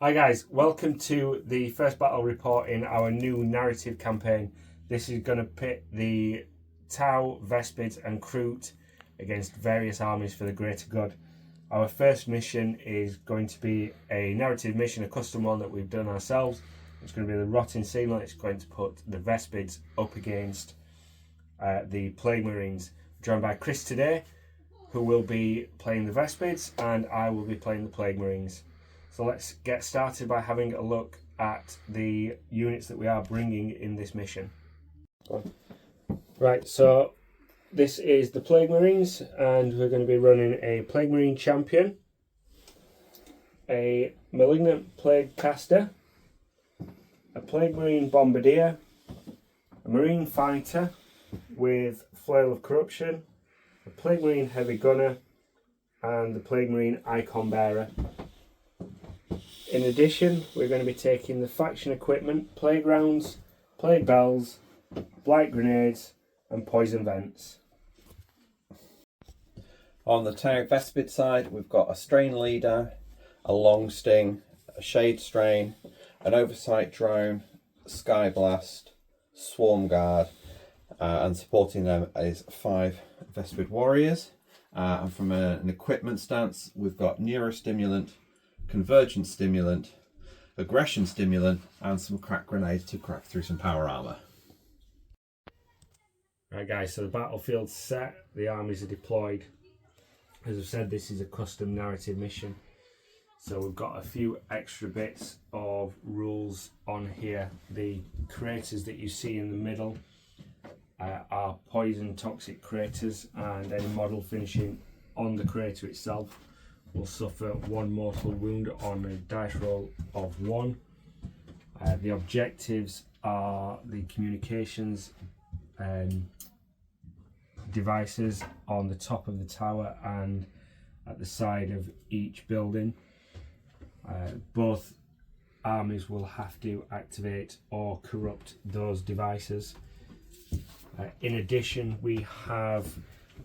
Hi guys, welcome to the first battle report in our new narrative campaign. This is going to pit the Tau, Vespids and Kroot against various armies for the greater good. Our first mission is going to be a narrative mission, a custom one that we've done ourselves. It's going to be the Rotting Sealant. It's going to put the Vespids up against the Plague Marines. I'm joined by Chris today, who will be playing the Vespids, and I will be playing the Plague Marines. So let's get started by having a look at the units that we are bringing in this mission. Right, so this is the Plague Marines, and we're going to be running a Plague Marine Champion, a Malignant Plague Caster, a Plague Marine Bombardier, a Marine Fighter with Flail of Corruption, a Plague Marine Heavy Gunner, and the Plague Marine Icon Bearer. In addition, we're going to be taking the faction equipment, Plague Rounds, Plague Bells, Blight Grenades and Poison Vents. On the Tau Vespid side, we've got a Strain Leader, a Long Sting, a Shade Strain, an Oversight Drone, Sky Blast, Swarm Guard, and supporting them is 5 Vespid Warriors. And from an equipment stance, we've got Neurostimulant, Convergence Stimulant, Aggression Stimulant, and some crack grenades to crack through some power armor. Right guys, so the battlefield's set, the armies are deployed. As I've said, this is a custom narrative mission. So we've got a few extra bits of rules on here. The craters that you see in the middle are poison toxic craters, and any model finishing on the crater itself will suffer 1 mortal wound on a dice roll of 1. The objectives are the communications devices on the top of the tower and at the side of each building. Both armies will have to activate or corrupt those devices. In addition, we have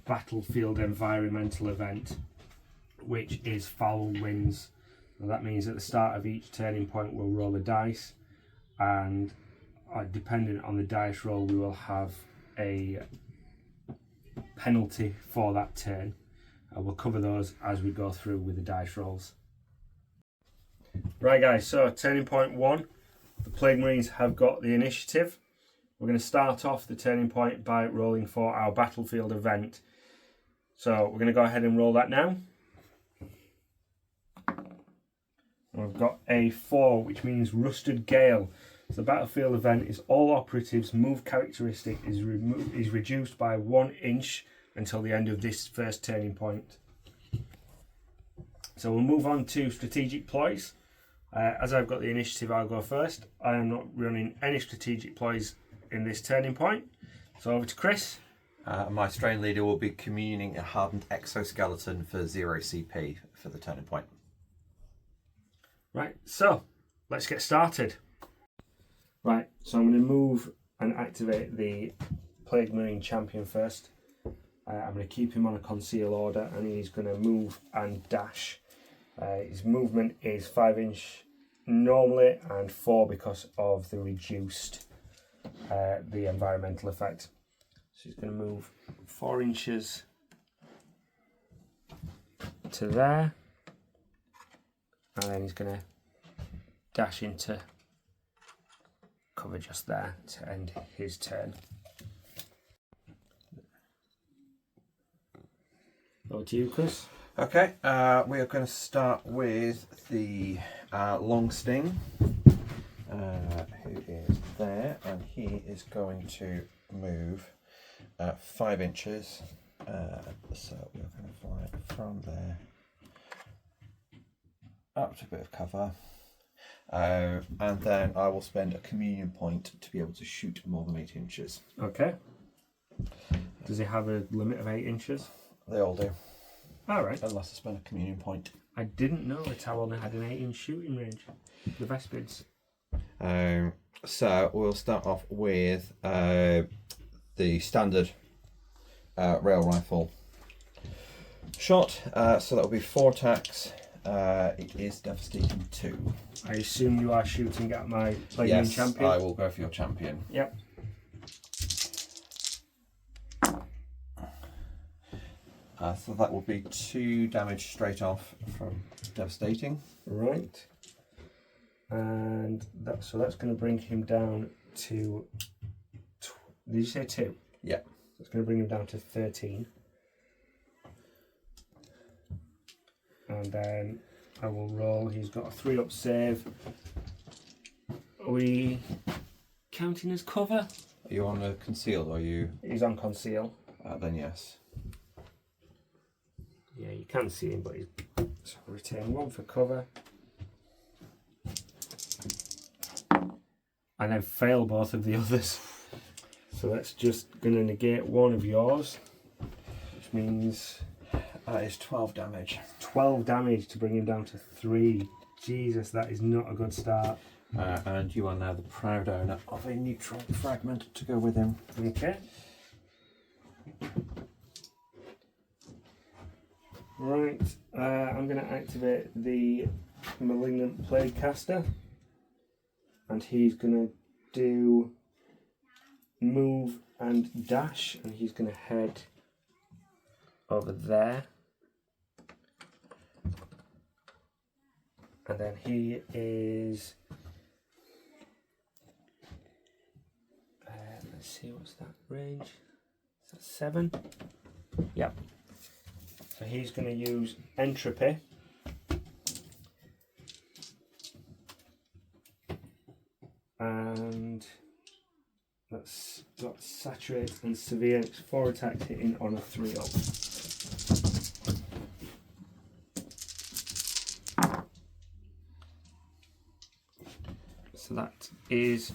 battlefield environmental event, which is foul winds. Now that means at the start of each turning point we'll roll a dice, and dependent on the dice roll we will have a penalty for that turn. We'll cover those as we go through with the dice rolls. Right guys, so turning point 1, the Plague Marines have got the initiative. We're going to start off the turning point by rolling for our battlefield event. So we're going to go ahead and roll that now. We've got a 4, which means Rusted Gale. So the battlefield event is all operatives' move characteristic is reduced by 1 inch until the end of this first turning point. So we'll move on to strategic ploys. As I've got the initiative, I'll go first. I am not running any strategic ploys in this turning point. So over to Chris. My Strain Leader will be communing a hardened exoskeleton for 0 CP for the turning point. Right, so let's get started. Right, so I'm going to move and activate the Plague Marine Champion first. I'm going to keep him on a conceal order, and he's going to move and dash. His movement is 5 inch normally and 4 because of the reduced the environmental effect. So he's going to move 4 inches to there, and then he's going to dash into cover just there to end his turn. Over to you, Chris. Okay, we are going to start with the Long Sting, who is there, and he is going to move 5 inches. So we're going to fly from there up to a bit of cover, and then I will spend a communion point to be able to shoot more than 8 inches. Okay. Does he have a limit of 8 inches? They all do. All right. Unless I spend a communion point. I didn't know the Tau only had an 8 inch shooting range. The Vespids. So we'll start off with the standard rail rifle shot. So that will be 4 attacks, It is devastating 2. I assume you are shooting at my playing Yes, champion. I will go for your champion. Yep. So that will be 2 damage straight off from devastating. Right. And that's going to bring him down to. Did you say 2? Yeah. It's going to bring him down to 13. And then I will roll. He's got a 3-up save. Are we counting as cover? Are you on a conceal or are you? He's on conceal. Then yes. Yeah, you can see him, but he's so retain 1 for cover. And then fail both of the others. So that's just going to negate 1 of yours, which means That is 12 damage. 12 damage to bring him down to 3. Jesus, that is not a good start. And you are now the proud owner of a neutral fragment to go with him. Okay. Right, I'm going to activate the Malignant Plague Caster, and he's going to do move and dash, and he's going to head over there. And then he is, let's see, what's that range? Is that 7? Yep. So he's going to use entropy. And that's got saturate and severe. It's 4 attacks hitting on a 3-up. So that is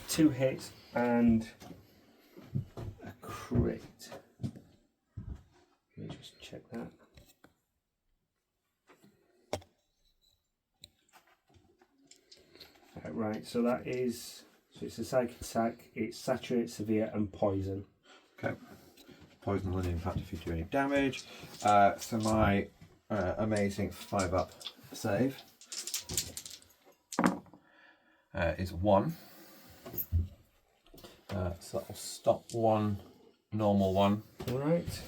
2 hits and a crit. Let me just check that. Right, so that is, so it's a psychic attack, it's saturate, severe and poison. Okay. Poison will only impact if you do any damage. So my amazing 5-up save is 1. So that will stop 1 normal one. Right,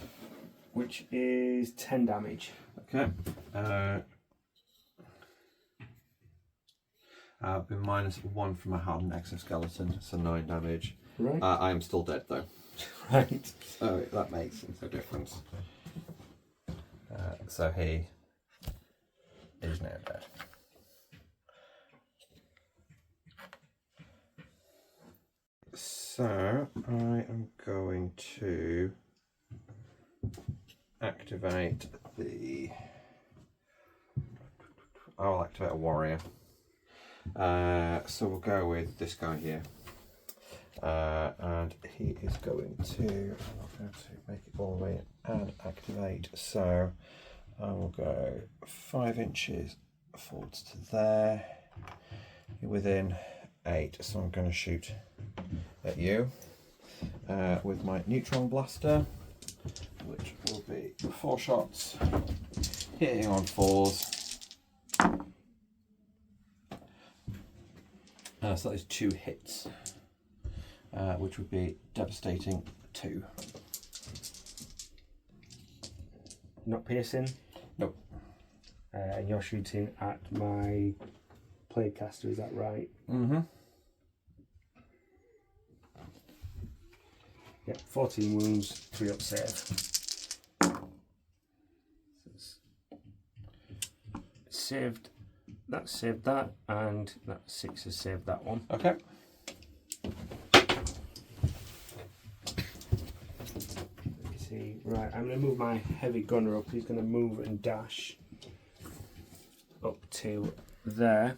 which is 10 damage. Okay. I've been -1 from a hardened exoskeleton, so 9 damage. Right. I am still dead though. Right. So that makes no difference. So he is now dead. So I am going to activate the. I'll activate a warrior. So we'll go with this guy here. And he is going to. I'm not going to make it all the way and activate. So I will go 5 inches forwards to there. You're within 8, so I'm going to shoot at you with my neutron blaster, which will be 4 shots, hitting on 4s. So that is 2 hits, which would be devastating 2. Not piercing? Nope. And you're shooting at my plague caster, is that right? Mm-hmm. Yep, 14 wounds, 3-up save. Saved. That saved that, and that 6 has saved that one. Okay. Let's see, right, I'm going to move my heavy gunner up. He's going to move and dash up to there.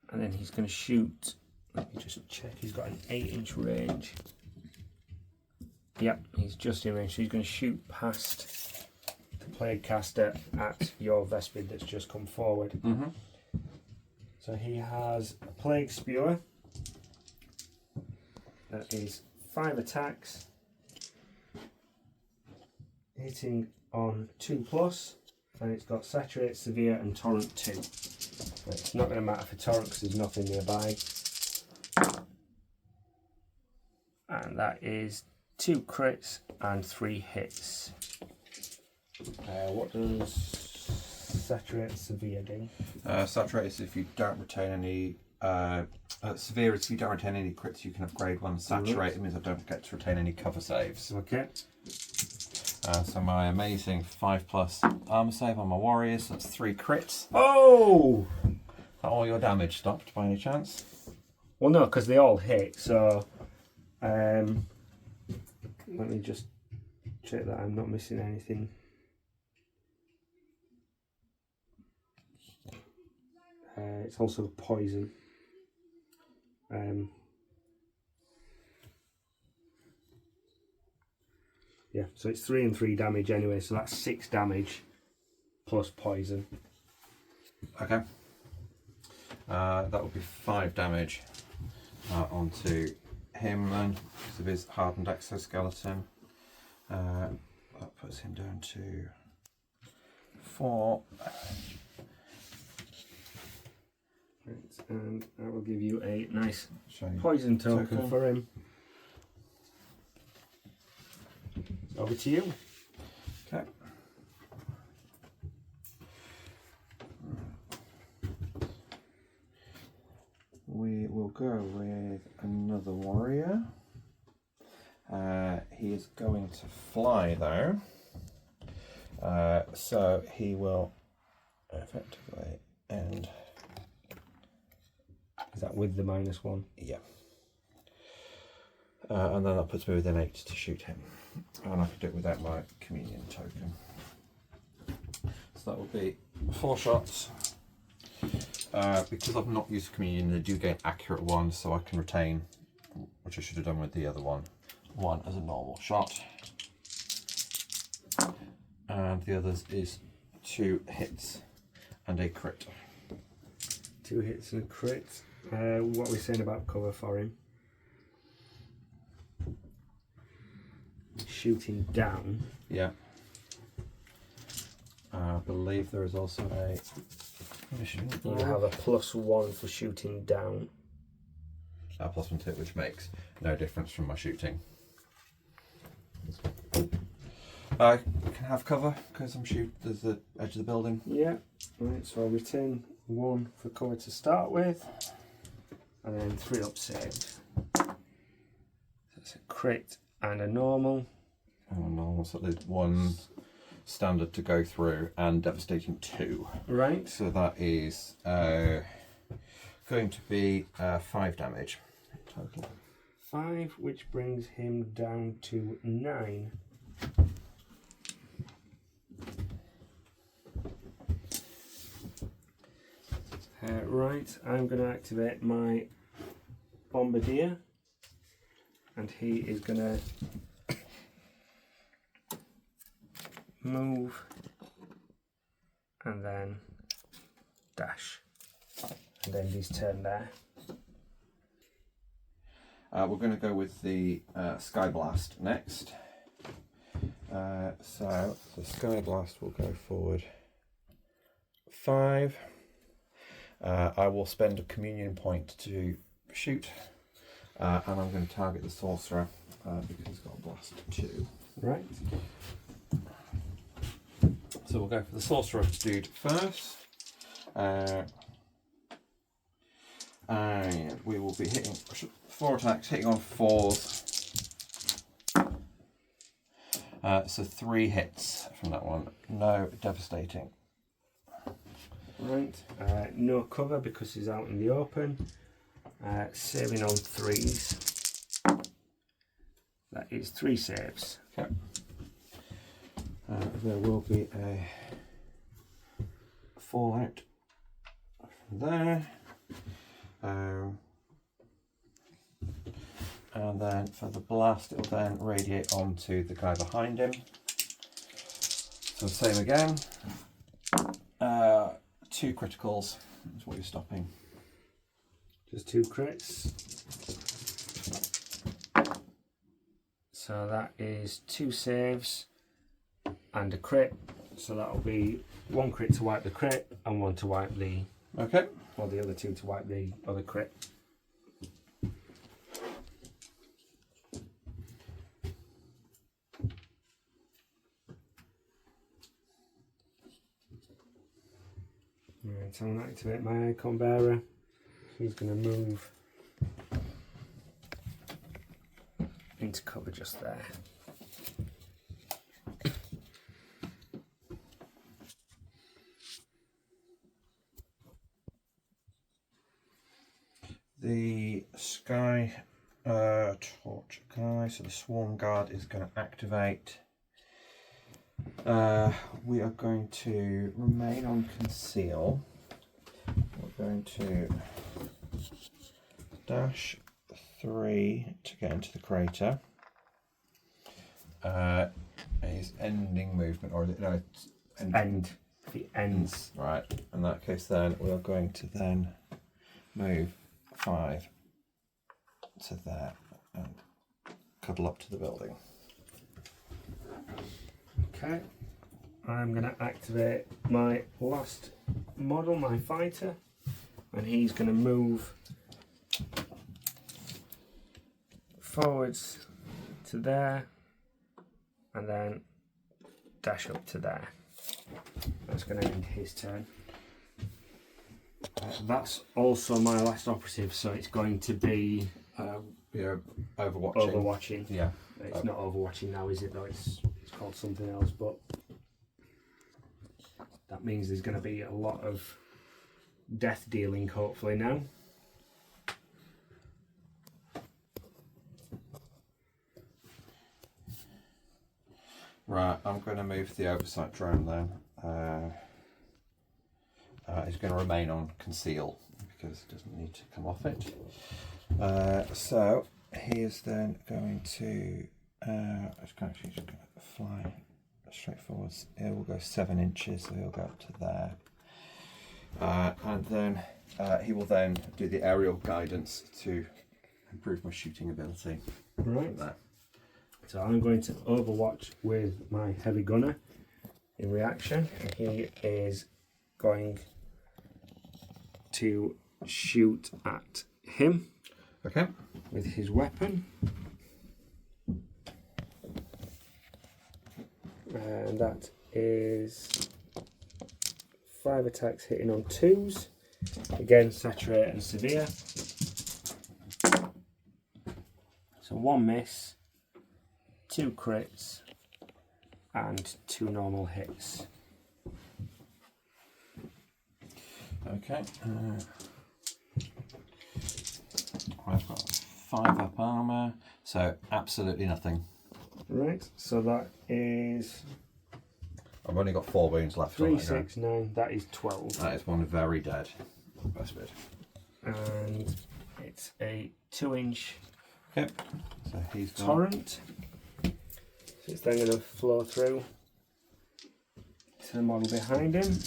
And then he's going to shoot. Let me just check, he's got an 8-inch range. Yep, he's just in range, so he's going to shoot past the plague caster at your Vespid that's just come forward. Mm-hmm. So he has a plague spewer. That is 5 attacks, hitting on 2+, and it's got Saturate, Severe and Torrent 2. It's not going to matter for Torrent because there's nothing nearby. And that is 2 crits and 3 hits. What does Saturate Severe do? Saturate is if you don't retain any. Severe is if you don't retain any crits, you can upgrade one. Saturate means I don't get to retain any cover saves. Okay. So my amazing 5+ armor save on my warriors. That's 3 crits. Oh! Are all your damage stopped by any chance? Well, no, because they all hit. So, let me just check that I'm not missing anything. It's also poison. Yeah, so it's 3 and 3 damage anyway, so that's 6 damage plus poison. Okay. That would be 5 damage onto him then, because of his hardened exoskeleton. That puts him down to 4. Right, and I will give you a nice Shiny poison token for him. Over to you. Okay. We will go with another warrior. He is going to fly though. So he will effectively end. Is that with the -1? Yeah. And then that puts me within 8 to shoot him. And I can do it without my communion token. So that will be 4 shots. Because I've not used communion, they do gain accurate 1, so I can retain, which I should have done with the other one as a normal shot. And the others is 2 hits and a crit. 2 hits and a crit. What are we saying about cover for him? Shooting down. Yeah. I believe there is also a mission. You have a +1 for shooting down. +1 to it, which makes no difference from my shooting. I can have cover because I'm shooting. There's the edge of the building. Yeah. Right. So I'll retain 1 for cover to start with, and then 3 up saves. That's a crit and a normal. And a normal, so there's 1 standard to go through and devastating 2. Right. So that is going to be 5 damage total. 5, which brings him down to 9. Right, I'm going to activate my Bombardier, and he is going to move and then dash and end his turn there. We're going to go with the Sky Blast next. So the Sky Blast will go forward 5. I will spend a communion point to shoot, and I'm going to target the sorcerer because he's got a blast 2. Right. So we'll go for the sorcerer dude first, and we will be hitting 4 attacks, hitting on 4s. So 3 hits from that one. No devastating. Right, no cover because he's out in the open. Saving on 3s. That is 3 saves. Okay. There will be a fallout from there. And then for the blast, it will then radiate onto the guy behind him. So same again. 2 criticals is what you're stopping. Just 2 crits. So that is 2 saves and a crit. So that'll be 1 crit to wipe the crit and 1 to wipe the, Okay. or the other 2 to wipe the other crit. Right, I'm going to activate my icon bearer. He's going to move into cover just there. The sky torch guy, so the swarm guard is going to activate. We are going to remain on conceal. We're going to dash 3 to get into the crater. Is ending movement, or is it, no, it's End. The ends. Right, in that case then we are going to then move 5 to there and cuddle up to the building. Okay. I'm going to activate my last model, my fighter, and he's going to move forwards to there and then dash up to there. That's going to end his turn. That's also my last operative, so it's going to be Yeah, overwatching. Overwatching. Yeah. It's not Overwatching now, is it? Though it's called something else, but that means there's going to be a lot of death dealing, hopefully now. Right, I'm going to move the oversight drone then. It's going to remain on conceal because it doesn't need to come off it. So he is then going to just going to fly straight forwards. It will go 7 inches, so he'll go up to there. And then he will then do the aerial guidance to improve my shooting ability. Right. There. So I'm going to overwatch with my heavy gunner in reaction, and he is going to shoot at him Okay. with his weapon. And that is 5 attacks hitting on 2s. Again, saturate and severe. So 1 miss, 2 crits, and 2 normal hits. Okay. I've got 5 up armour, so absolutely nothing. Right, so that is I've only got 4 wounds left. 3, on that 6, 9, that is 12. That is one very dead Vespid. And it's a 2-inch Okay. So he's got torrent. So it's then going to flow through to the model behind him.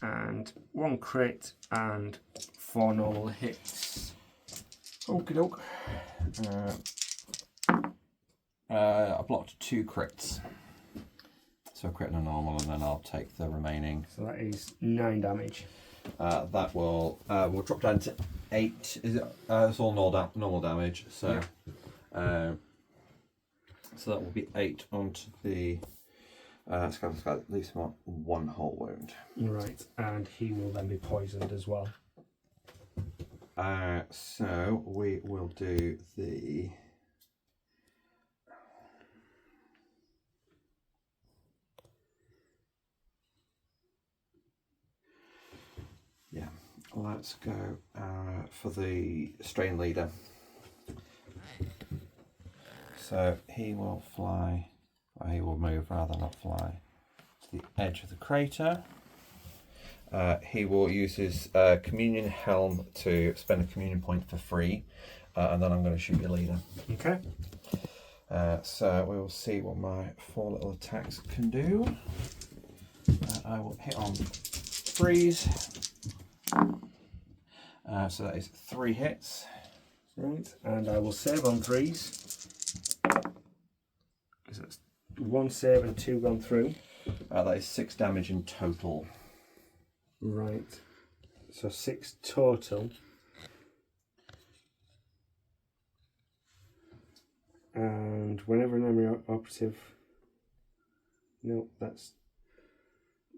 And 1 crit and 4 normal hits. Okie doke. I blocked 2 crits. So a crit and a normal, and then I'll take the remaining. So that is 9 damage. That will we'll drop down to 8. Is it? It's all normal damage. So, so that will be 8 onto the. It's got at least 1 whole wound. Right, and he will then be poisoned as well. So we will do the. Yeah, let's go for the strain leader. So he will fly, or he will move rather, not fly, to the edge of the crater. He will use his communion helm to spend a communion point for free, and then I'm going to shoot your leader. Okay. So we will see what my 4 little attacks can do. I will hit on 3s. So that is 3 hits. Right, and I will save on 3s. 1 save and 2 gone through. That is 6 damage in total. Right. So 6 total. And whenever an enemy operative... No, that's...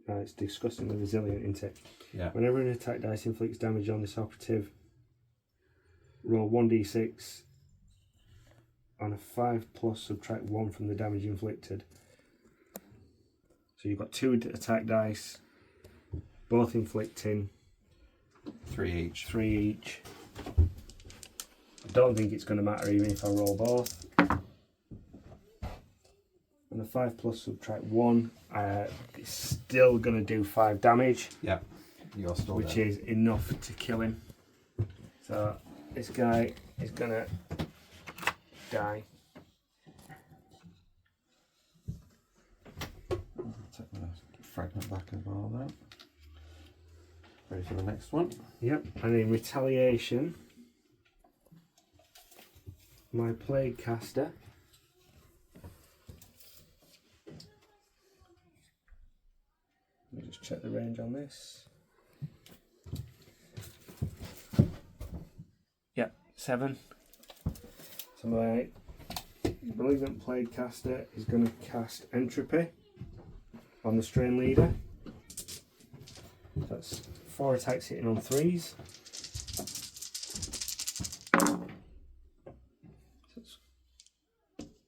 it's disgustingly resilient, isn't it? Yeah. Whenever an attack dice inflicts damage on this operative, roll 1d6. On a 5+, subtract 1 from the damage inflicted. So you've got 2 attack dice, both inflicting 3 each. 3 each. I don't think it's going to matter even if I roll both. On a 5+, subtract 1, it's still going to do 5 damage. Yeah, you're still which dead. is enough to kill him. So this guy is going to die. I'll take the fragment back as well then. Ready for the next one? Yep, and in retaliation, my plague caster let me just check the range on this. Yep, 7. So my Malignant Plague Caster is going to cast Entropy on the Strain Leader. That's 4 attacks hitting on 3s. So it's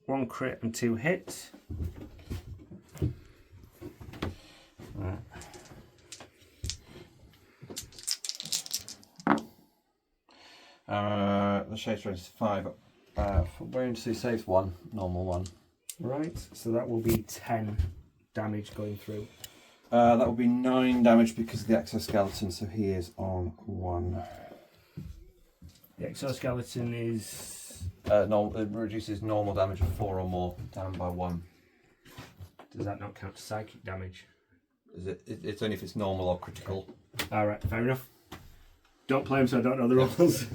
1 crit and 2 hits. Right. The shade range is 5. Wounds, he saves 1, normal 1. Right, so that will be 10 damage going through. That will be 9 damage because of the exoskeleton, so he is on 1. The exoskeleton is... It reduces normal damage of 4 or more, down by 1. Does that not count psychic damage? Is it? It's only if it's normal or critical. Alright, fair enough. Don't play him so I don't know the rules.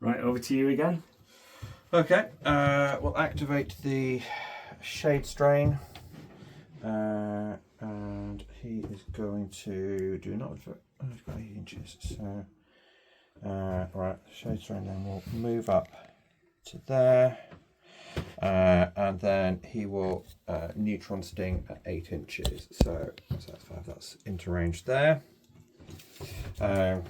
Right, over to you again. Okay, we'll activate the Shade Strain. And he is going to do not... Oh, he's got 8 inches, so... right, Shade Strain then will move up to there. And then he will Neutron Sting at 8 inches. So that's 5, that's into range there. Yeah.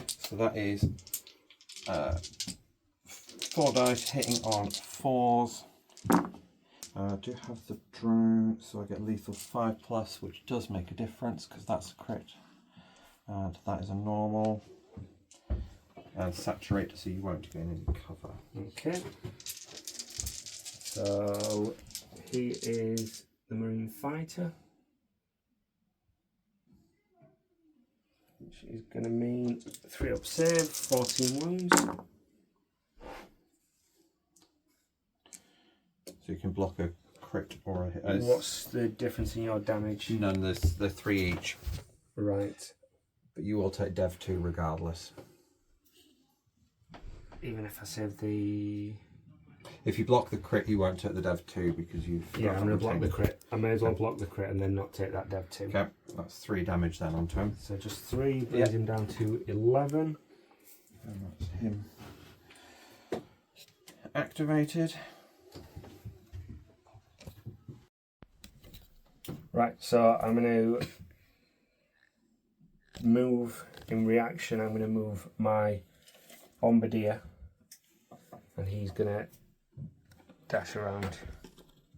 So that is 4 dice hitting on 4s. I do have the drone, so I get lethal 5+, which does make a difference because that's a crit. And that is a normal. And saturate so you won't gain any cover. Okay. So he is the Marine Fighter, which is going to mean 3 up save, 14 wounds. So you can block a crit or a hit. What's the difference in your damage? None, they're 3 each. Right. But you will take Dev 2 regardless. Even if I save the... If you block the crit, you won't take the Dev 2 because you've... Yeah, I'm going to block the crit. I may as well block the crit and then not take that Dev 2. Okay, that's 3 damage then onto him. So just 3 brings him down to 11. And that's him activated. Right, so I'm going to move in reaction. I'm going to move my Bombardier, and he's going to dash around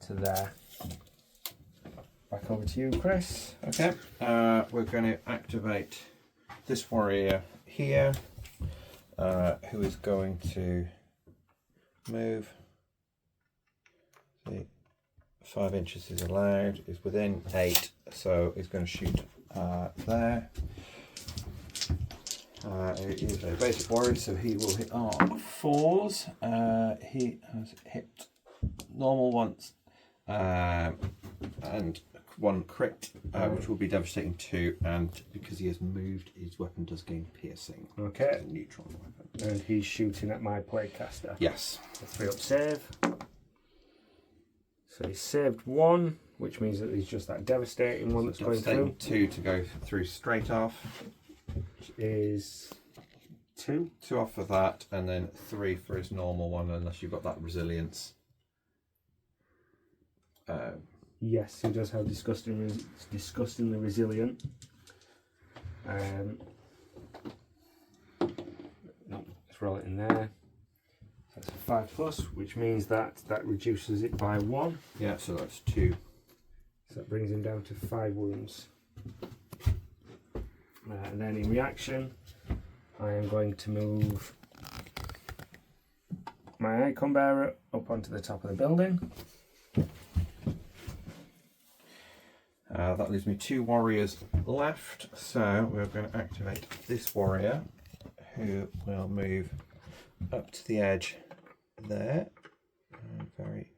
to there. Back over to you, Chris. Okay, we're going to activate this warrior here, who is going to move. See, 5 inches is allowed, is within 8, so he's going to shoot there. He is a basic warrior, so he will hit on 4s. He has hit normal once, and 1 crit, which will be devastating 2, and because he has moved, his weapon does gain piercing. Okay. It's a neutron weapon. And he's shooting at my Plaguecaster. Yes. A 3-up save. So he's saved 1, which means that he's just that devastating one that's going through. 2 to go through straight off. Which is 2. 2 off for that, and then 3 for his normal one, unless you've got that resilience. Yes, he does have disgustingly resilient. No, let's roll it in there. That's a 5+, which means that reduces it by 1. Yeah, so that's 2. So that brings him down to 5 wounds. And then in reaction, I am going to move my icon bearer up onto the top of the building. That leaves me 2 warriors left, so we're going to activate this warrior, who will move up to the edge there, very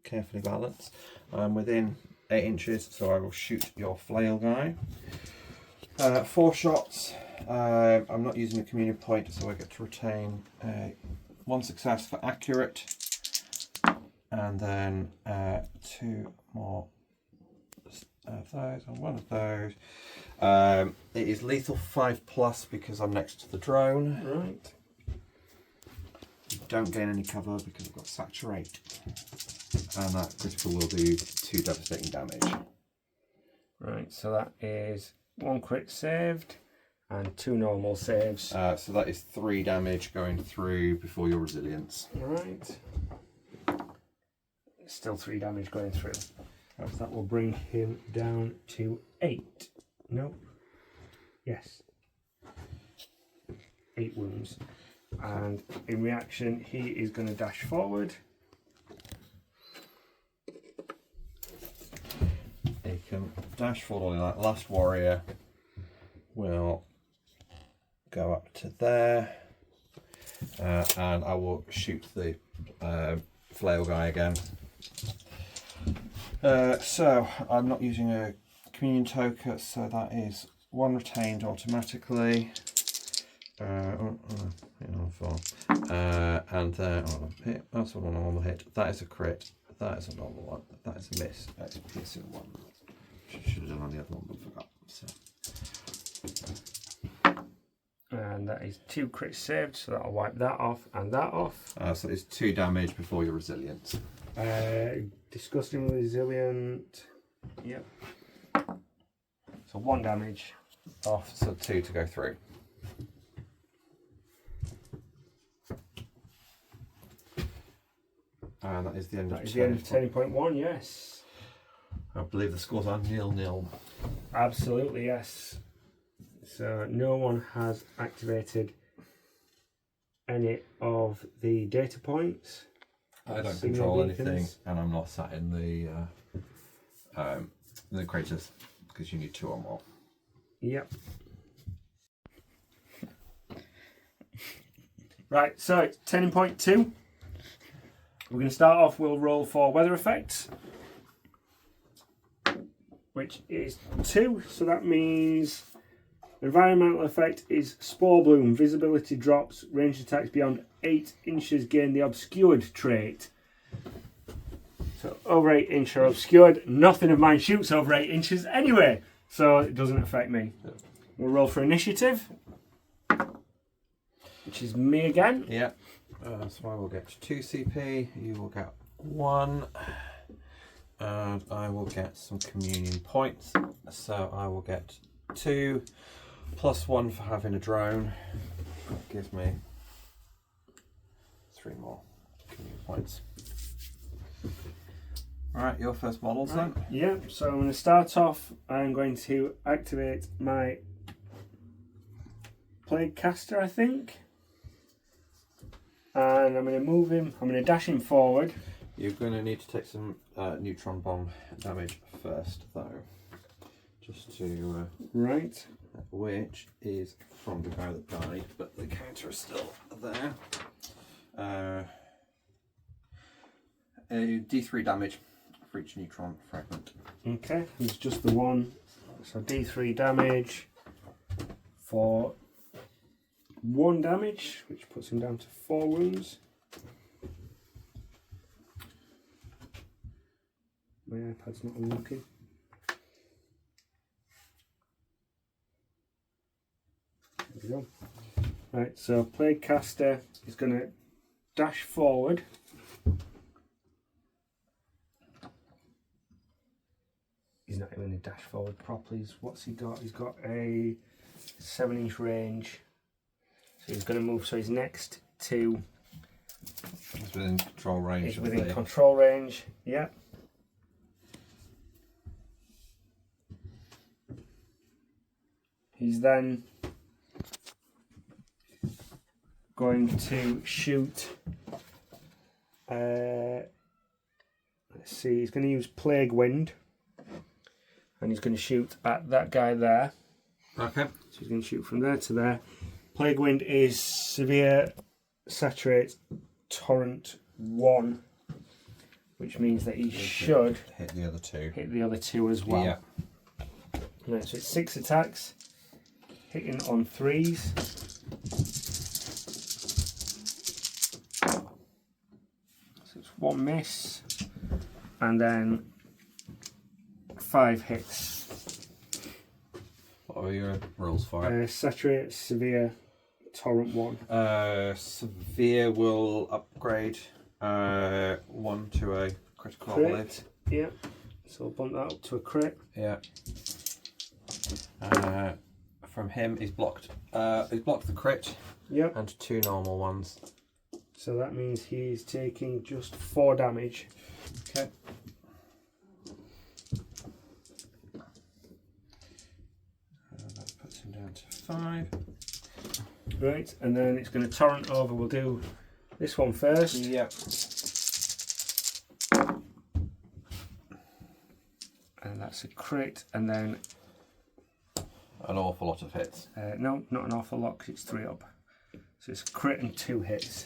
carefully balanced. I'm within 8 inches, so I will shoot your flail guy. 4 shots. I'm not using a communion point, so I get to retain 1 success for accurate, and then 2 more of those and 1 of those. It is lethal 5+ because I'm next to the drone. Right. You don't gain any cover because I've got saturate, and that critical will do 2 devastating damage. Right, so that is 1 crit saved and 2 normal saves. So that is 3 damage going through before your resilience. Right. Still 3 damage going through. So that will bring him down to 8. Nope. Yes. 8 wounds. And in reaction, he is going to dash forward. He can dash forward. That last warrior will go up to there, and I will shoot the flail guy again. So I'm not using a communion token, so that is 1 retained automatically. And then hit. That's a normal hit. That is a crit. That is a normal one. That is a miss. That is a piercing 1. Should have done on the other one, but forgot. So. And that is 2 crits saved, so that'll wipe that off and that off. So it's 2 damage before your resilience. Disgustingly resilient. Yep. So 1 damage Off, so 2 to go through. And that is the end That of is the end of 10.1, yes. I believe the scores are 0-0. Absolutely, yes. So no one has activated any of the data points. I don't Signal control beacons. anything, and I'm not sat in the craters because you need 2 or more. Yep. Right, so it's 10.2. We're going to start off, we'll roll for weather effects, which is 2, so that means environmental effect is spore bloom, visibility drops, ranged attacks beyond 8 inches gain the obscured trait. So over 8 inches are obscured, nothing of mine shoots over 8 inches anyway, so it doesn't affect me. We'll roll for initiative, which is me again. Yeah. So I will get 2 CP, you will get 1, and I will get some communion points. So I will get 2 plus 1 for having a drone. That gives me 3 more communion points. Alright, your first models then. Yep, so I'm going to start off, I'm going to activate my Plaguecaster, I think. And I'm going to move him, I'm going to dash him forward. You're going to need to take some neutron bomb damage first, though. Just to... Right. Which is from the guy that died, but the counter is still there. A D3 damage for breach neutron fragment. Okay, it's just the one. So D3 damage for 1 damage, which puts him down to 4 wounds. My iPad's not unlocking. There we go. Right, so Plague Caster is going to dash forward. He's not even going to dash forward properly. What's he got? He's got a 7-inch range. So he's going to move. So he's next to. He's within control range. He's within control range. Yeah. He's then going to shoot. Let's see. He's going to use Plague Wind. And he's going to shoot at that guy there. Okay. So he's going to shoot from there to there. Plague Wind is Severe Saturate Torrent 1, which means that he should hit the other two. Hit the other two as well. Yeah. Right, so it's 6 attacks, hitting on 3s. So it's 1 miss, and then 5 hits. What are your rules for it? Saturate, Severe, Torrent 1. Severe will upgrade 1 to a critical, I believe. Crit, yeah. So we'll bump that up to a crit. Yeah. From him, he's blocked the crit. Yep. And 2 normal ones. So that means he's taking just 4 damage. Okay. That puts him down to 5. Right, and then it's going to torrent over. We'll do this one first. Yep. And that's a crit, and then An awful lot of hits. no, not an awful lot, 'cause it's 3 up. So it's a crit and 2 hits.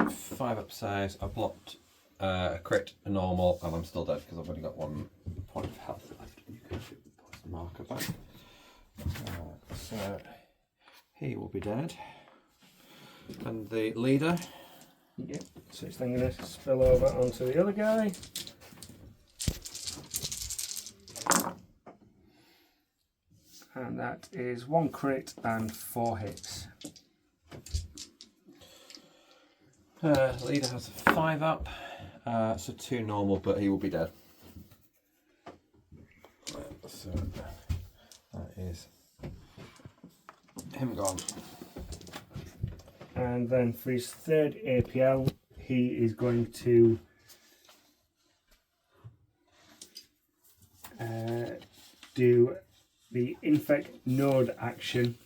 5 up size. I blocked a crit, a normal, and I'm still dead because I've only got 1 point of health left. You can put the marker back. So he will be dead. And the leader. Yep. So it's then going to spill over onto the other guy. And that is 1 crit and 4 hits. Leader has a 5 up, so 2 normal, but he will be dead. So that is him gone. And then for his 3rd APL, he is going to do the infect node action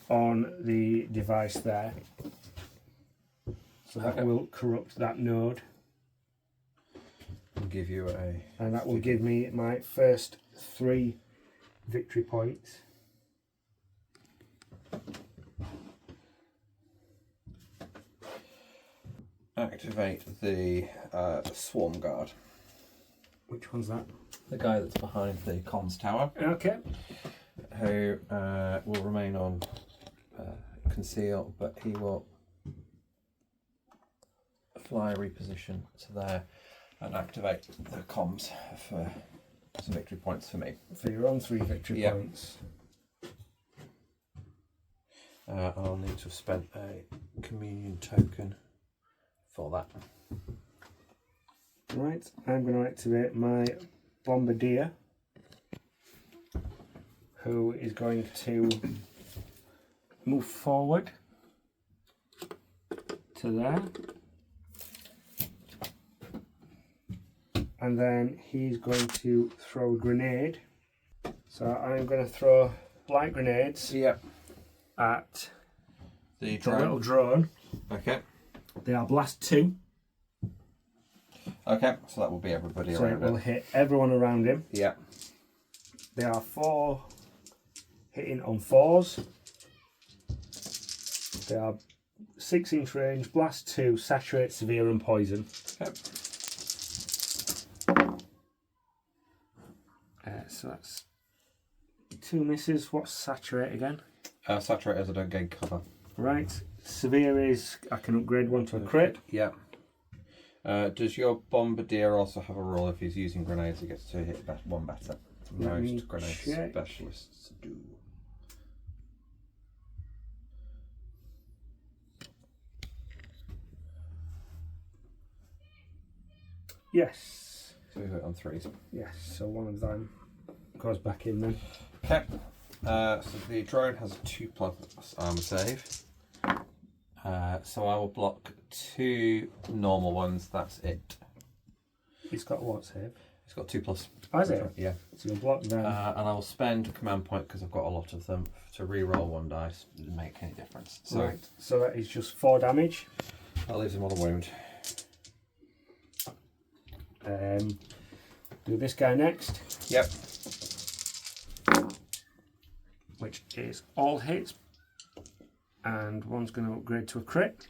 on the device there. So that will corrupt that node. And give you a... And that will give me my first 3 victory points. Activate the swarm guard. Which one's that? The guy that's behind the comms tower. Okay. Who will remain on conceal, but he will fly reposition to there and activate the comms for some victory points for me. For your own 3 victory points. I'll need to have spent a communion token for that. Right, I'm going to activate my Bombardier, who is going to move forward to there. And then he's going to throw a grenade. So I'm going to throw light grenades at the little drone. Okay. They are blast 2. Okay, so that will be everybody So around it will hit everyone around him. Yeah. They are 4 hitting on 4s. They are 6-inch range, blast 2, saturate, severe and poison. Okay. so that's 2 misses. What's saturate again? Saturate as I don't gain cover. Right. Severe is I can upgrade one to a crit. Yeah. Does your bombardier also have a roll if he's using grenades? He gets to hit one better. Most grenade specialists do. Yes. So we hit on 3s. Yes, so one of them goes back in then. Okay. So the drone has a 2+ armor save. So I will block 2 normal ones. That's it. It's got what save? It's got 2+. Has it? Yeah. So you'll block them. And I will spend a command point because I've got a lot of them to re-roll 1 dice. It doesn't make any difference. So right. So that is just 4 damage. that leaves him on a wound. Do this guy next. Yep. Which is all hits. And one's going to upgrade to a crit.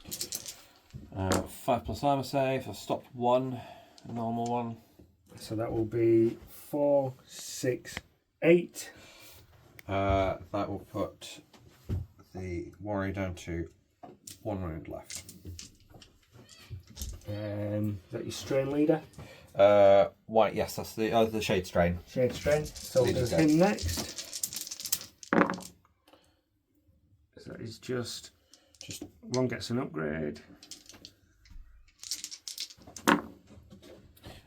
5+ armor save. I've stopped 1, a normal one. So that will be 4, 6, 8. That will put the warrior down to 1 wound left. Is that your strain leader? White, yes, that's the shade strain. Shade strain. So we'll do him next. So that is just one gets an upgrade.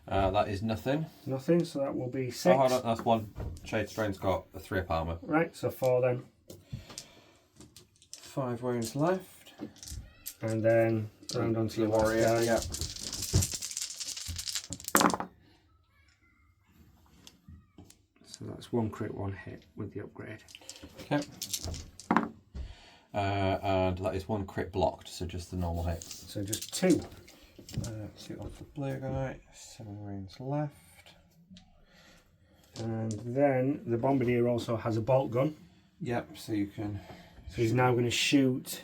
That is nothing. Nothing, so that will be 6. Oh, hold on, that's 1. Shade strain's got a 3 up armor. Right, so 4 then. 5 wounds left. And then round onto the the last warrior. guy. Yeah. So that's 1 crit, 1 hit with the upgrade. Okay. And that is 1 crit blocked, so just the normal hits. So just 2. See on for blue guy. 7 wounds left. And then the bombardier also has a bolt gun. Yep, so you can. So he's now going to shoot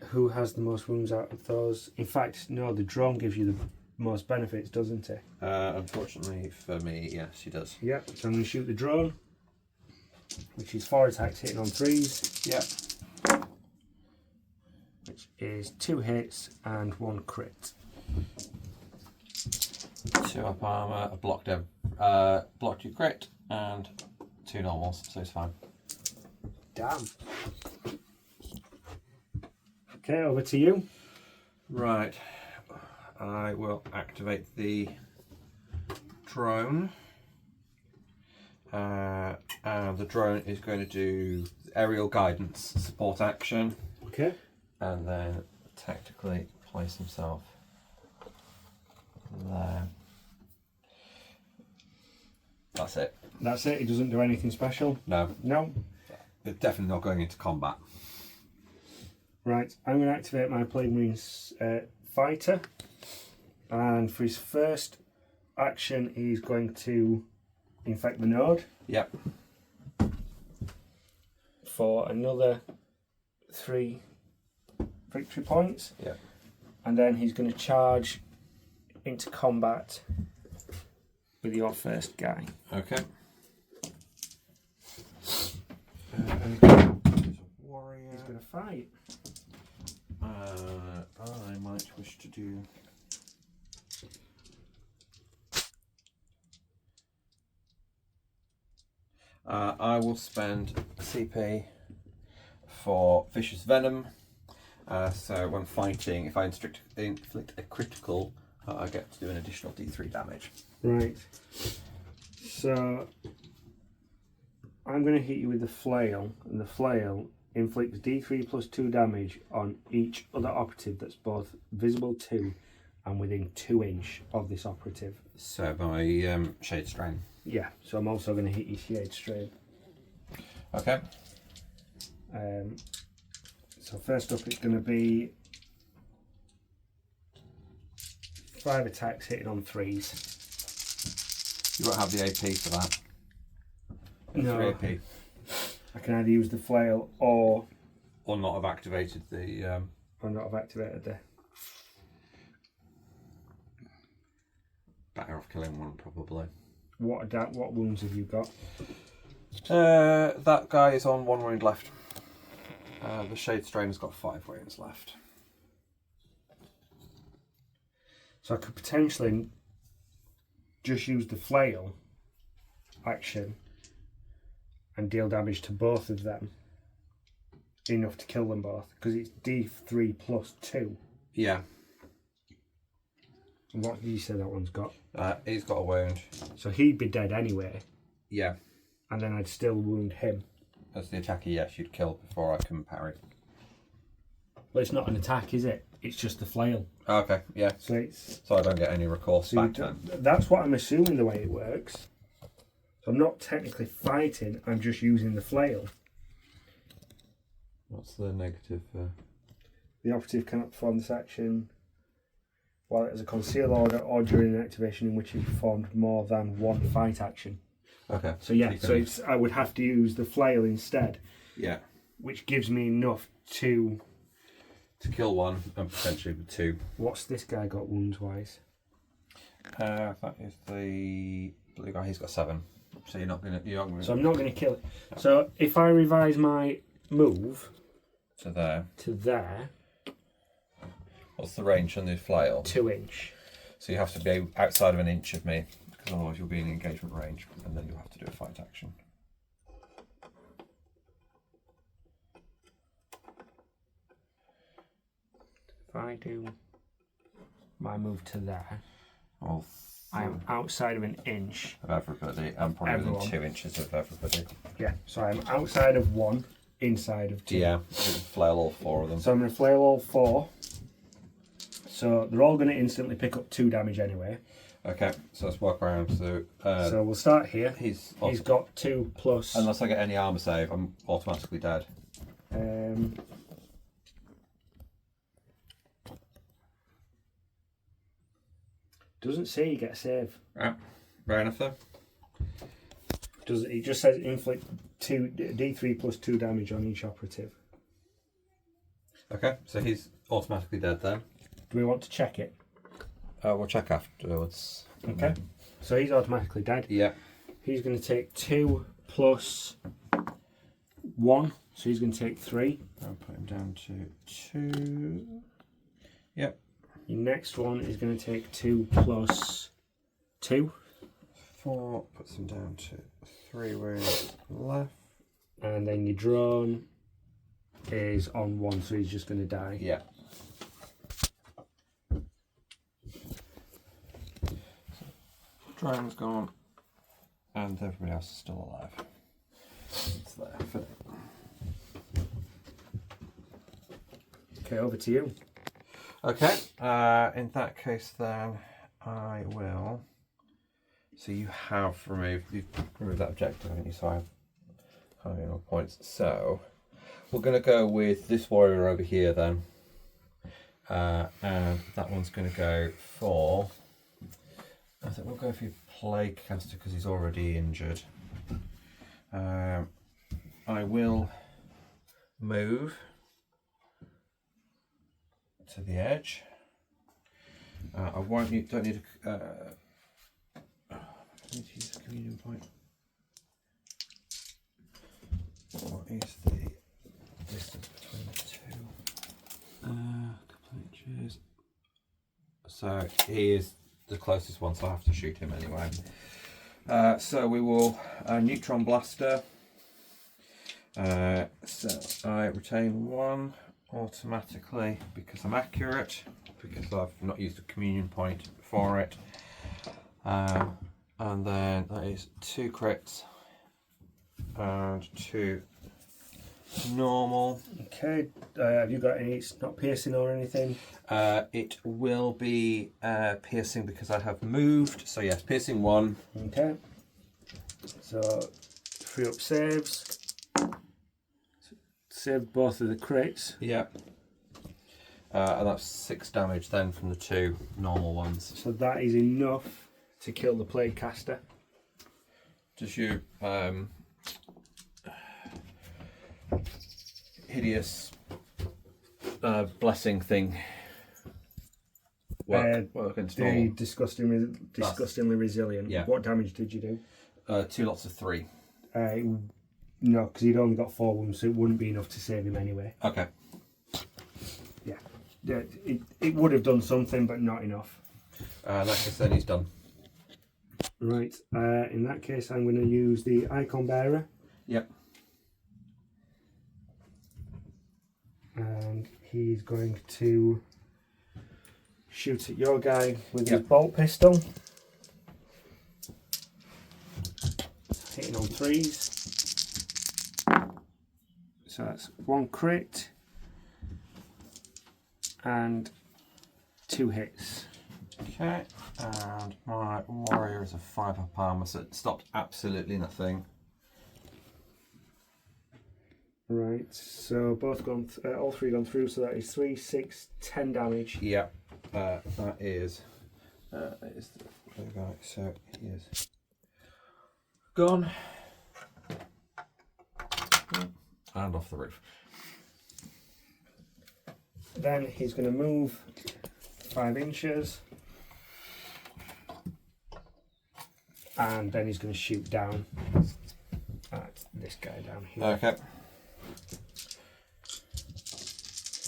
who has the most wounds out of those. In fact, no, the drone gives you the most benefits, doesn't it? Unfortunately for me, yes, he does. Yep, so I'm going to shoot the drone, which is 4 attacks hitting on 3s. Yep. Which is 2 hits and 1 crit. 2 up armor, a blocked your crit, and 2 normals, so it's fine. Damn. Okay, over to you. Right, I will activate the drone, and the drone is going to do aerial guidance support action. Okay. And then tactically place himself there. That's it. That's it, he doesn't do anything special? No. No? They're definitely not going into combat. Right, I'm going to activate my Plague Marines fighter, and for his first action he's going to infect the node. Yep. For another 3 victory points. Yep. And then he's going to charge into combat with your first guy. Okay. Warrior. He's going to fight. I might wish to do. I will spend CP for Vicious Venom. So when fighting, if I inflict a critical, I get to do an additional D3 damage. Right. So I'm going to hit you with the flail, and the flail inflicts D3 plus 2 damage on each other operative that's both visible to and within 2 inch of this operative. So my Shade Strain. Yeah, so I'm also going to hit you Shade Strain. Okay. So first up it's going to be 5 attacks hitting on 3s. You won't have the AP for that. No. 3 AP. I can either use the flail or Not have activated the. or not have activated the. Better off killing one, probably. What wounds have you got? That guy is on 1 wound left. The Shade Strain has got 5 wounds left. So I could potentially just use the flail action and deal damage to both of them. Enough to kill them both, because it's D3 plus 2. Yeah. And what did you say that one's got? He's got a wound. So he'd be dead anyway. Yeah. And then I'd still wound him. As the attacker, yes, you'd kill before I can parry. But it's not an attack, is it? It's just the flail. Okay, yeah. So I don't get any recourse back then. That's what I'm assuming the way it works. So I'm not technically fighting, I'm just using the flail. What's the negative? The operative cannot perform this action while it has a concealed order or during an activation in which he performed more than one fight action. Okay. So yeah, I would have to use the flail instead. Yeah. Which gives me enough to kill one and potentially 2. What's this guy got wounds wise? That is the blue guy. He's got 7. So you're not gonna. So I'm not gonna kill it. So if I revise my move to there. What's the range on the flail? 2 inch. So you have to be outside of 1 inch of me, because otherwise you'll be in engagement range, and then you'll have to do a fight action. If I do my move to there, Well, I am outside of 1 inch of everybody, and probably within 2 inches of everybody. Yeah, so I'm outside of 1, inside of 2. Yeah, flail all 4 of them. So I'm going to flail all 4. So they're all going to instantly pick up 2 damage anyway. Okay, so let's walk around to. So we'll start here. He's got 2 plus. Unless I get any armor save, I'm automatically dead. Doesn't say you get a save. Right, fair enough though. It just says inflict D3 plus 2 damage on each operative. Okay, so he's automatically dead then. Do we want to check it? We'll check afterwards. Okay. So he's automatically dead. Yeah. He's going to take 2 plus 1. So he's going to take 3. I'll put him down to 2. Yep. Your next one is going to take 2 plus 2. 4 puts him down to 3 wounds left. And then your drone is on 1, so he's just going to die. Yeah. Drone's gone, and everybody else is still alive. It's there for now. Okay, over to you. Okay, in that case then, I will. So you've removed that objective, haven't you? So I have how many more points? So we're going to go with this warrior over here then, and that one's going to go for. I think we'll go for your Plague Caster because he's already injured. I will move to the edge. I don't need to use a communion point. What is the distance between the two? A couple of inches. So he is the closest one, so I have to shoot him anyway. So we will neutron blaster. So I retain 1 automatically because I'm accurate, because I've not used a communion point for it. And then that is 2 crits and 2 normal. Okay, have you got any? It's not piercing or anything? It will be piercing because I have moved. So yes, piercing 1. Okay. So 3 up saves. Save both of the crits. Yep. And that's 6 damage then from the 2 normal ones. So that is enough to kill the Plague Caster. Does your hideous blessing thing work against The normal. disgustingly resilient. Yeah. What damage did you do? 2 lots of 3. No, because he'd only got 4 wounds, so it wouldn't be enough to save him anyway. Okay. Yeah, it would have done something, but not enough. Like I said, he's done. Right, in that case, I'm going to use the Icon Bearer. Yep. And he's going to shoot at your guy with his bolt pistol. Hitting on 3s. So that's 1 crit and 2 hits. Okay, and my warrior is a 5 up armor, so it stopped absolutely nothing. Right, so both gone, all 3 gone through. So that is 3, 6, 10 damage. Yep, that is the guy. So he is gone and off the roof. Then he's going to move 5 inches, and then he's going to shoot down at this guy down here. Okay.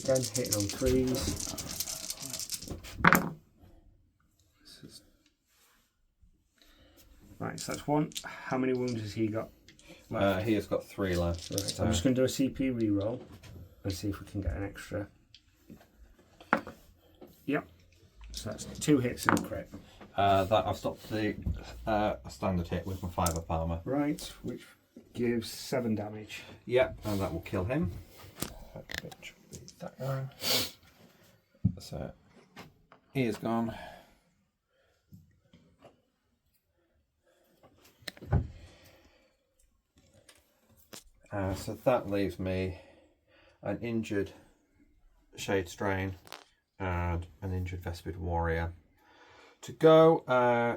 Again, hitting on 3s. Right, so that's 1. How many wounds has he got left? He has got 3 left. Right, So. I'm just going to do a CP reroll and see if we can get an extra. Yep. So that's 2 hits and a crit. That I've stopped the standard hit with my 5 up armor. Right, which gives 7 damage. Yep, and that will kill him. Which will be that guy. So he is gone. So that leaves me an injured Shade Strain and an injured Vespid Warrior to go.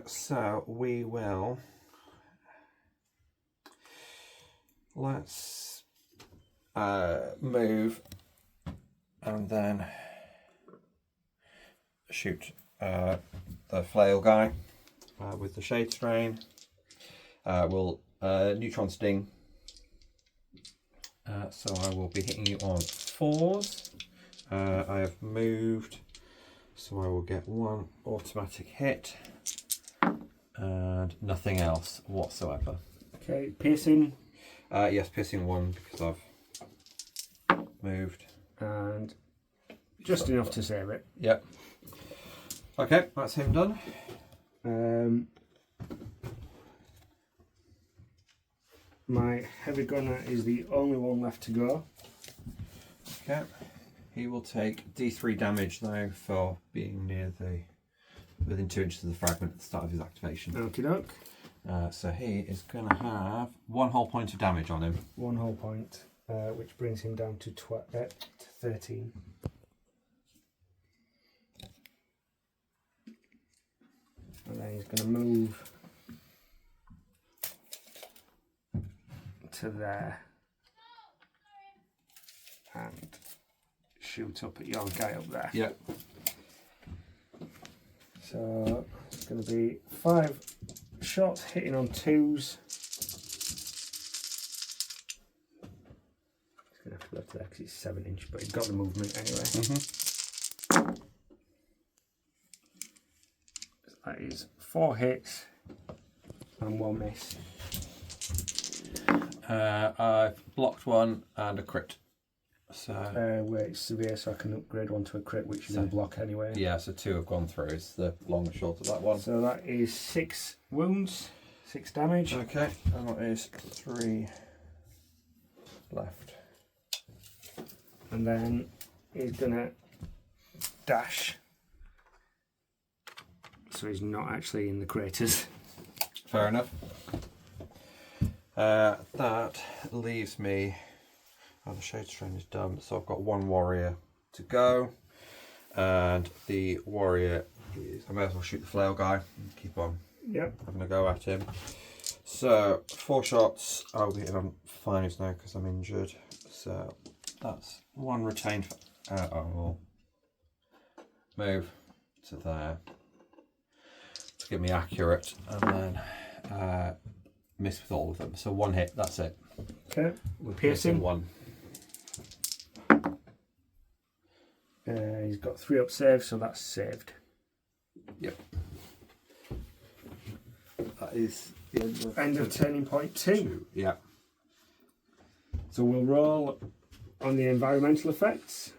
So we will. Let's move and then shoot the flail guy with the Shade Strain. We'll neutron sting. So I will be hitting you on 4s. I have moved, so I will get 1 automatic hit and nothing else whatsoever. Okay, piercing. Yes, piercing 1 because I've moved. And just enough to save it. Yep. Okay, that's him done. My heavy gunner is the only one left to go. Okay. He will take D3 damage now for being within 2 inches of the fragment at the start of his activation. Okie doke. So he is going to have 1 whole point of damage on him. 1 whole point, which brings him down to 13. And then he's going to move to there and shoot up at your guy up there. Yep. So it's going to be 5 shots hitting on 2s. He's going to have to go to there because it's 7 inch, but he's got the movement anyway. That is 4 hits and 1 miss. I've blocked 1 and a crit. So where it's severe, so I can upgrade 1 to a crit, which is going to block anyway. yeah, so 2 have gone through. Is the long and short of that one. So that is 6 wounds, 6 damage. Okay, and that is 3 left. And then he's going to dash. So he's not actually in the craters. Fair enough. That leaves me. Oh, the Shade Strain is done, so I've got 1 warrior to go, and the warrior is. I may as well shoot the flail guy and keep on having a go at him. So 4 shots. I'll be hitting on 5s now because I'm injured. So that's 1 retained. I will move to there to get me accurate, and then miss with all of them. So 1 hit, that's it. Okay, we're piercing. 1. He's got 3 up save, so that's saved. Yep. That is the End of turning point 2. Yeah. So we'll roll on the environmental effects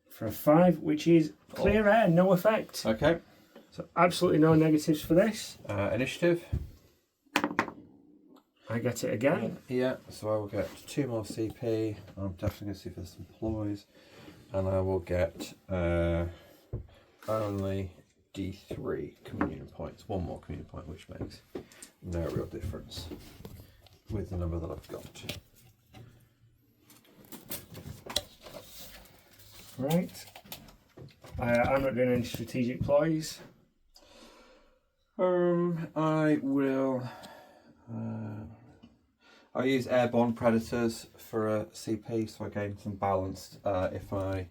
for a 5, which is clear air, no effect. Okay. So absolutely no negatives for this. Initiative. I get it again. Yeah, so I will get 2 more CP. I'm definitely going to see if there's some ploys. And I will get only D3 communion points. 1 more communion point, which makes no real difference with the number that I've got. Right. I'm not doing any strategic ploys. I will. I'll use airborne predators for a CP, so I gain some balance if I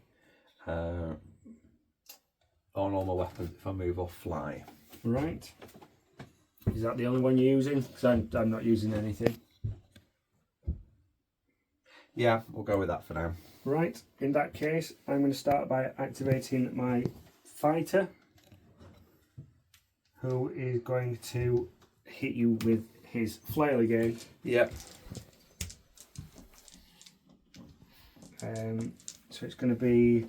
on all my weapons if I move or fly. Right. Is that the only one you're using? Because I'm not using anything. Yeah, we'll go with that for now. Right. In that case, I'm going to start by activating my fighter, who is going to hit you with his flail again. Yep. So it's going to be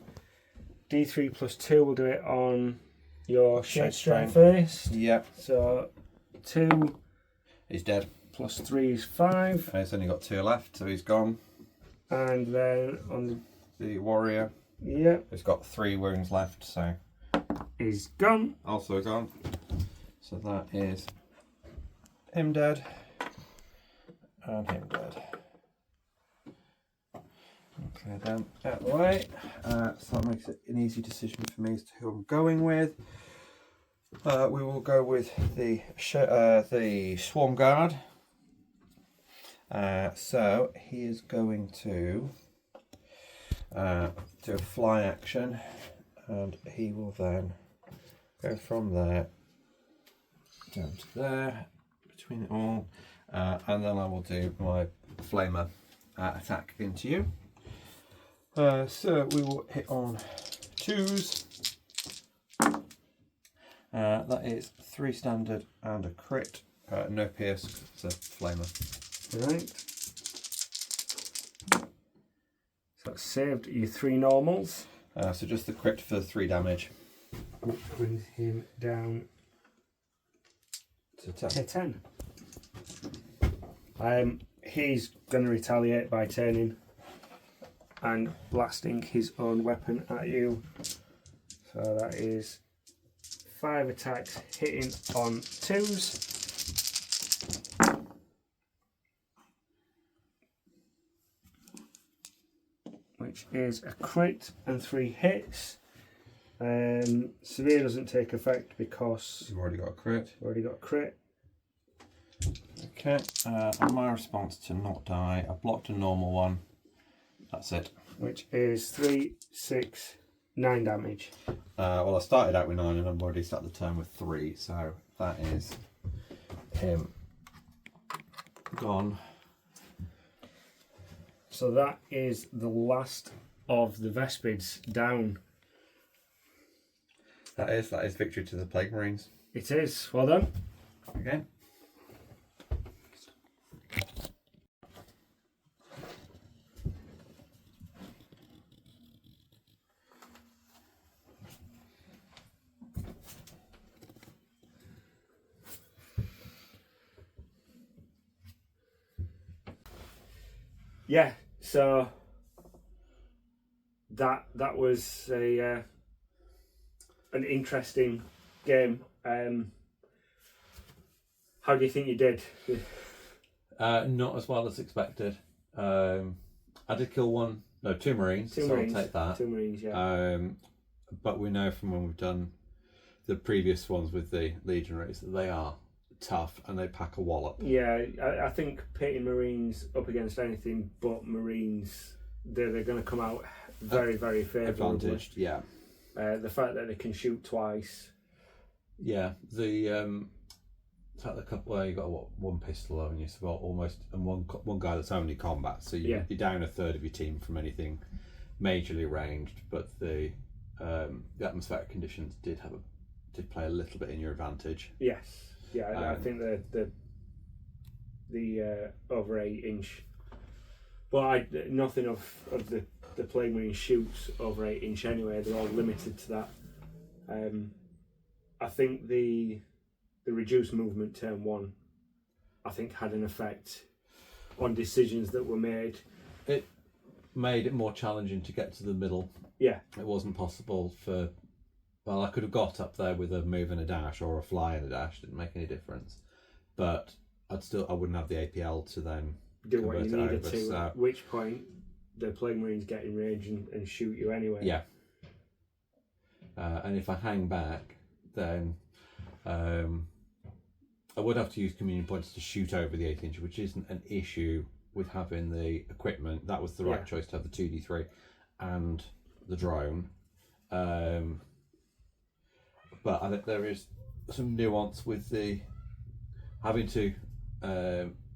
D3 plus 2. We'll do it on your shade strain first. Yep. So 2 He's dead. plus 3 is 5. He's only got 2 left, so he's gone. And then on The warrior. Yep. He's got 3 wounds left, so Is gone. also gone. So that is him dead and him dead. Okay, then out of the way. So that makes it an easy decision for me as to who I'm going with. We will go with the swarm guard. So he is going to do a fly action, and he will then go from there down to there, between it all, and then I will do my flamer attack into you. So we will hit on 2s. That is 3 standard and a crit. No pierce, it's a flamer. Right. So that's saved you 3 normals. So just the crit for 3 damage. Which brings him down to 10. to 10. He's going to retaliate by turning and blasting his own weapon at you. So that is 5 attacks hitting on 2s. Which is a crit and 3 hits. Severe doesn't take effect because You've already got a crit. we've already got a crit. Okay, and my response to not die, I blocked a normal one. That's it. Which is 3, 6, 9 damage. Well, I started out with 9 and I've already started the turn with 3, so that is him gone. So that is the last of the Vespids down. That is victory to the Plague Marines. It is. Well done. Okay. Yeah. So that was an interesting game. How do you think you did? Not as well as expected. I did kill 2 Marines, so Marines. I'll take that. 2 Marines, yeah. But we know from when we've done the previous ones with the Legionaries that they are tough and they pack a wallop. Yeah, I think pitting Marines up against anything but Marines, they're going to come out very, very favourably. advantaged. Yeah. The fact that they can shoot twice. Yeah. The couple where you got one pistol on you, so almost, and one guy that's only combat. So you're down a third of your team from anything majorly ranged, but the atmospheric conditions did play a little bit in your advantage. Yes. Yeah, I think the over 8-inch. Well, nothing of the Plague Marine shoots over 8-inch anyway. They're all limited to that. I think the reduced movement turn 1, I think, had an effect on decisions that were made. It made it more challenging to get to the middle. Yeah. It wasn't possible for. Well, I could have got up there with a move and a dash, or a fly and a dash. Didn't make any difference, but I wouldn't have the APL to then do what you needed to. So. At which point, the Plague Marines get in range and shoot you anyway. Yeah. And if I hang back, then I would have to use communion points to shoot over the 8-inch, which isn't an issue with having the equipment. That was the right choice to have the 2D3 and the drone. But I think there is some nuance with the having to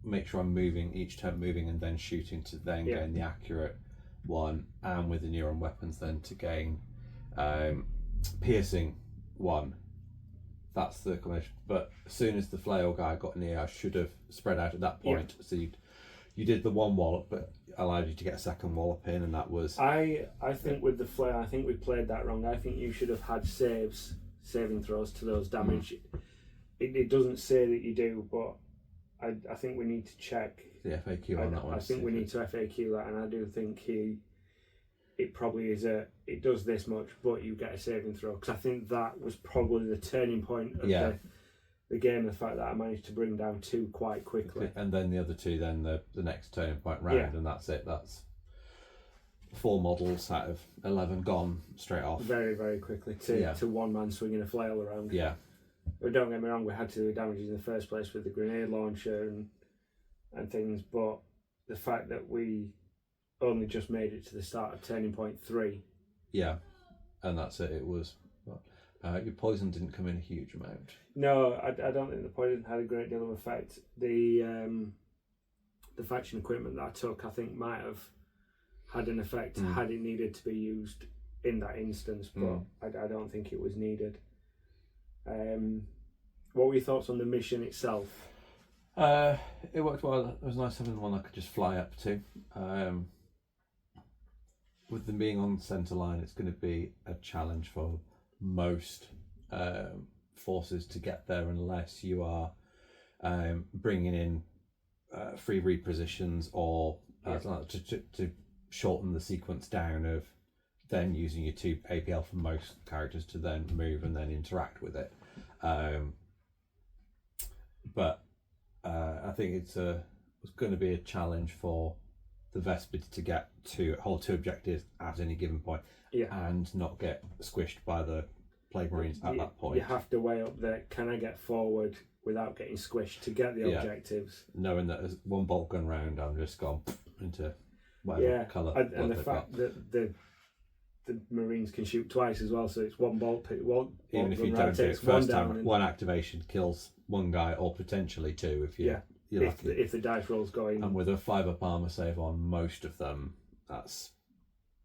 make sure I'm moving each turn, moving and then shooting to then gain the accurate one, and with the neuron weapons then to gain piercing 1. That's the combination. But as soon as the flail guy got near, I should have spread out at that point. So you did the one wallop, but allowed you to get a second wallop in, and that was. I think with the flail, I think we played that wrong. I think you should have had saving throws to those damage. It doesn't say that you do, but I think we need to check the FAQ on that one. I think we need to FAQ that, and I do think it probably is it does this much, but you get a saving throw, because I think that was probably the turning point of the game, the fact that I managed to bring down 2 quite quickly. And then the other 2, then the next turning point round, and that's it. That's 4 models out of 11 gone straight off. Very, very quickly to one man swinging a flail around. Yeah. But don't get me wrong, we had to do damage in the first place with the grenade launcher and things, but the fact that we only just made it to the start of turning point 3. Yeah, and that's it. It was. Your poison didn't come in a huge amount. No, I don't think the poison had a great deal of effect. The faction equipment that I took, I think, might have had an effect had it needed to be used in that instance, but I don't think it was needed. What were your thoughts on the mission itself? It worked well. It was nice having the one I could just fly up to. With them being on the centre line, it's going to be a challenge for most forces to get there, unless you are bringing in free repositions or to shorten the sequence down of then using your 2 APL for most characters to then move and then interact with it. But I think it's going to be a challenge for the Vespid to get to hold 2 objectives at any given point, and not get squished by the Plague Marines at that point. You have to weigh up that, can I get forward without getting squished to get the objectives? Knowing that as one bolt gun round, I'm just gone into whatever colour. And the fact that the Marines can shoot twice as well, so it's one bolt. Even if you don't do it first time, one activation kills one guy, or potentially 2 if you're lucky. If the dice rolls go in. And with a 5-up armour save on most of them, that's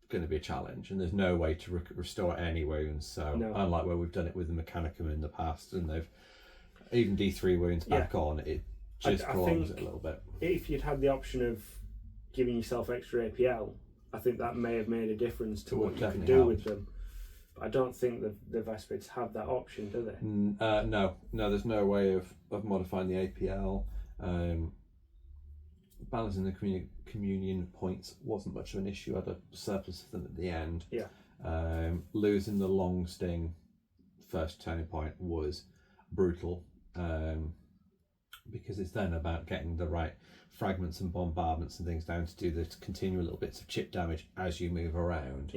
going to be a challenge, and there's no way to restore any wounds. So unlike where we've done it with the Mechanicum in the past, and they've even D3 wounds back on, it just prolongs it a little bit. If you'd had the option of giving yourself extra APL, I think that may have made a difference to what you could do with them. But I don't think the Vespids have that option, do they? No, there's no way of modifying the APL. Balancing the communion points wasn't much of an issue. I had a surplus of them at the end. Losing the long sting first turning point was brutal, because it's then about getting the right fragments and bombardments and things down to do the continual little bits of chip damage as you move around.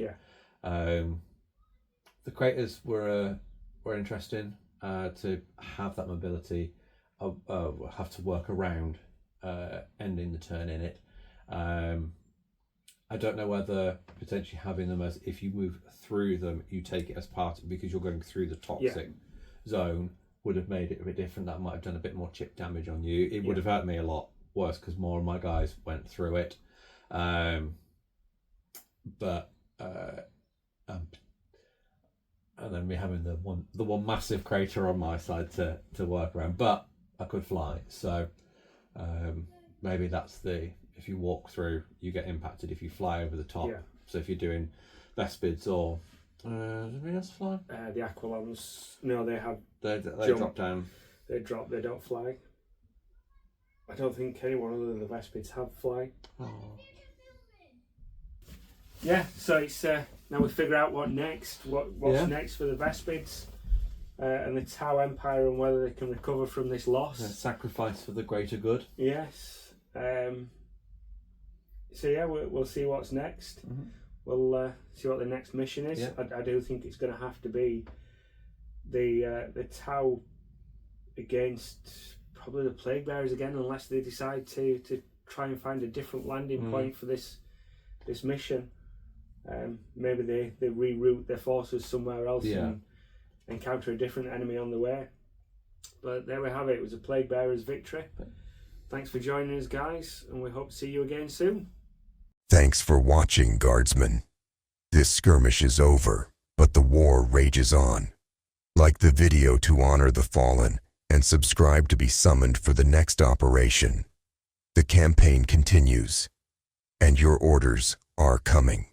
The craters were interesting to have that mobility. Have to work around ending the turn in it. I don't know whether potentially having them as, if you move through them, you take it as part because you're going through the toxic zone, would have made it a bit different. That might have done a bit more chip damage on you. It would have hurt me a lot worse because more of my guys went through it. And then me having the one massive crater on my side to work around, but I could fly, so maybe that's if you walk through, you get impacted if you fly over the top. So if you're doing Vespids or does anybody else fly? The Aquilons, no, they drop down. They drop. They don't fly. I don't think anyone other than the Vespids have fly. Oh. Yeah, so it's now we figure out what's next for the Vespids and the Tau Empire, and whether they can recover from this loss. Sacrifice for the greater good. Yes. So yeah, we'll see what's next. Mm-hmm. We'll see what the next mission is. Yeah. I do think it's going to have to be the Tau against probably the Plague Bearers again, unless they decide to try and find a different landing point for this mission. Maybe they reroute their forces somewhere else and encounter a different enemy on the way. But there we have it. It was a Plague Bearers victory. Thanks for joining us, guys, and we hope to see you again soon. Thanks for watching, Guardsmen. This skirmish is over, but the war rages on. Like the video to honor the fallen, and subscribe to be summoned for the next operation. The campaign continues, and your orders are coming.